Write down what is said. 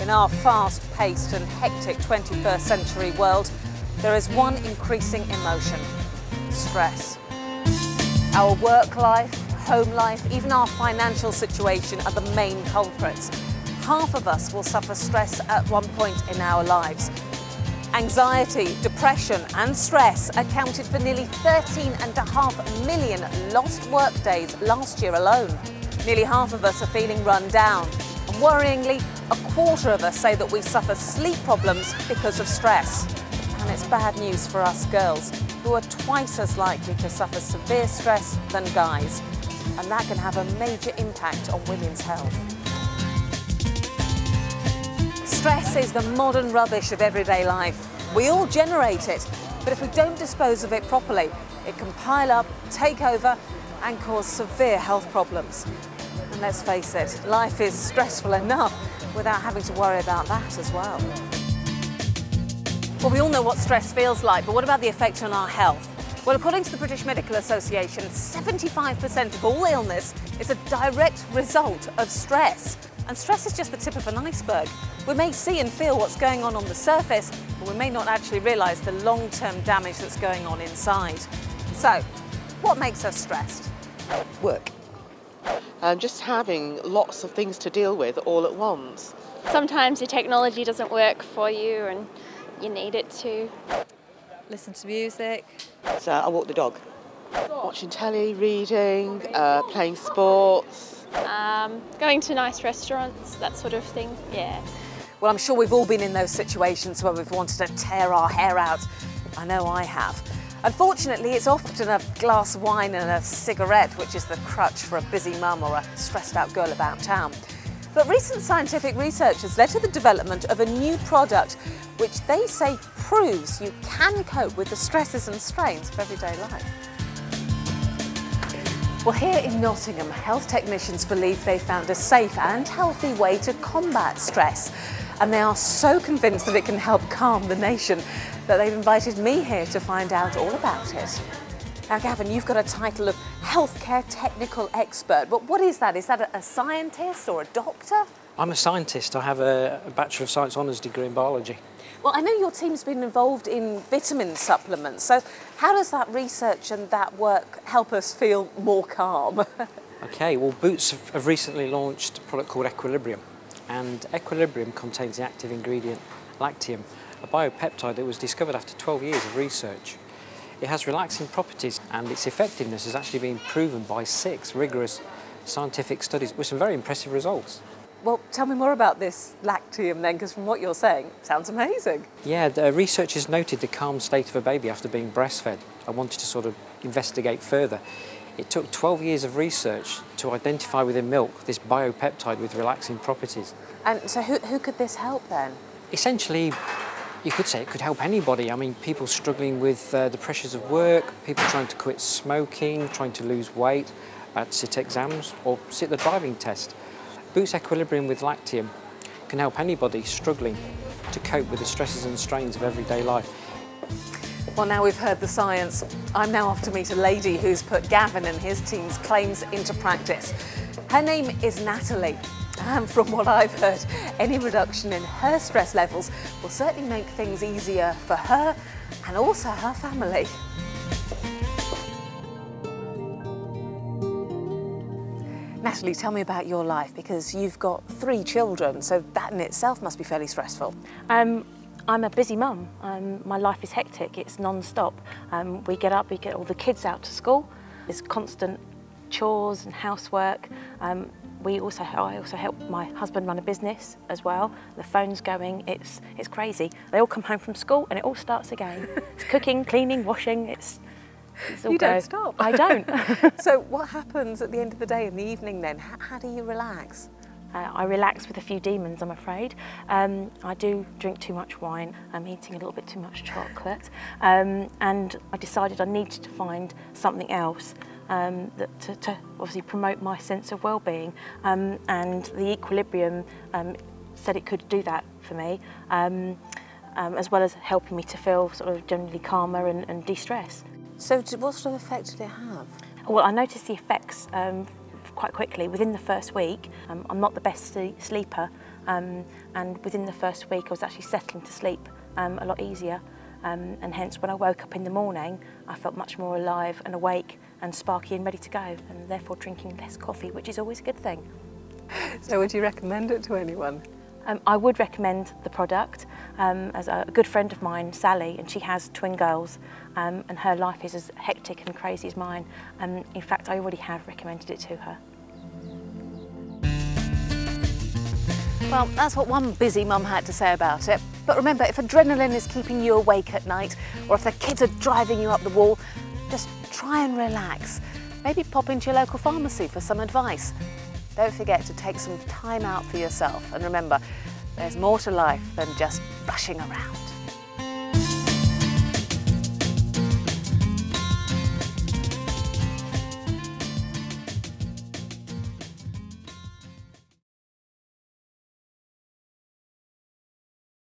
In our fast-paced and hectic 21st century world, there is one increasing emotion: stress. Our work life, home life, even our financial situation are the main culprits. Half of us will suffer stress at one point in our lives. Anxiety, depression and stress accounted for nearly 13.5 million lost workdays last year alone. Nearly half of us are feeling run down. And worryingly, a quarter of us say that we suffer sleep problems because of stress. And it's bad news for us girls, who are twice as likely to suffer severe stress than guys. And that can have a major impact on women's health. Stress is the modern rubbish of everyday life. We all generate it, but if we don't dispose of it properly, it can pile up, take over, and cause severe health problems. And let's face it, life is stressful enough without having to worry about that as well. Well, we all know what stress feels like, but what about the effect on our health? Well, according to the British Medical Association, 75% of all illness is a direct result of stress. And stress is just the tip of an iceberg. We may see and feel what's going on the surface, but we may not actually realise the long-term damage that's going on inside. So, what makes us stressed? Work. Just having lots of things to deal with all at once. Sometimes the technology doesn't work for you and you need it to. Listen to music. So I walk the dog. Watching telly, reading, playing sports. Going to nice restaurants, that sort of thing, yeah. Well, I'm sure we've all been in those situations where we've wanted to tear our hair out. I know I have. Unfortunately, it's often a glass of wine and a cigarette which is the crutch for a busy mum or a stressed out girl about town. But recent scientific research has led to the development of a new product which they say proves you can cope with the stresses and strains of everyday life. Well, here in Nottingham, health technicians believe they found a safe and healthy way to combat stress. And they are so convinced that it can help calm the nation that they've invited me here to find out all about it. Now, Gavin, you've got a title of healthcare technical expert, but what is that? Is that a scientist or a doctor? I'm a scientist. I have a Bachelor of Science Honours degree in biology. Well, I know your team's been involved in vitamin supplements, so how does that research and that work help us feel more calm? Okay, well, Boots have recently launched a product called Equilibrium, and Equilibrium contains the active ingredient Lactium, a biopeptide that was discovered after 12 years of research. It has relaxing properties, and its effectiveness has actually been proven by 6 rigorous scientific studies with some very impressive results. Well, tell me more about this Lactium then, because from what you're saying, it sounds amazing. Yeah, the researchers noted the calm state of a baby after being breastfed. I wanted to sort of investigate further. It took 12 years of research to identify within milk this biopeptide with relaxing properties. And so who could this help then? Essentially, you could say it could help anybody. I mean, people struggling with the pressures of work, people trying to quit smoking, trying to lose weight, about to sit exams or sit the driving test. Boots Equilibrium with Lactium can help anybody struggling to cope with the stresses and strains of everyday life. Well, now we've heard the science, I'm now off to meet a lady who's put Gavin and his team's claims into practice. Her name is Natalie, and from what I've heard, any reduction in her stress levels will certainly make things easier for her and also her family. Natalie, tell me about your life, because you've got 3 children, so that in itself must be fairly stressful. I'm a busy mum. My life is hectic, it's non-stop. We get up, we get all the kids out to school. There's constant chores and housework. I also help my husband run a business as well. The phone's going, it's crazy. They all come home from school and it all starts again. It's cooking, cleaning, washing, it's all You go. don't stop. I don't. So what happens at the end of the day, in the evening then? How do you relax? I relax with a few demons, I'm afraid. I do drink too much wine. I'm eating a little bit too much chocolate. And I decided I needed to find something else to obviously promote my sense of well-being. And the Equilibrium said it could do that for me, as well as helping me to feel sort of generally calmer and de-stress. So what sort of effect did it have? Well, I noticed the effects quite quickly. Within the first week, I'm not the best sleeper, and within the first week I was actually settling to sleep a lot easier, and hence when I woke up in the morning I felt much more alive and awake and sparky and ready to go, and therefore drinking less coffee, which is always a good thing. So would you recommend it to anyone? I would recommend the product. As a good friend of mine, Sally, and she has twin girls, and her life is as hectic and crazy as mine. In fact, I already have recommended it to her. Well, that's what one busy mum had to say about it. But remember, if adrenaline is keeping you awake at night, or if the kids are driving you up the wall, just try and relax. Maybe pop into your local pharmacy for some advice. Don't forget to take some time out for yourself. And remember, there's more to life than just rushing around.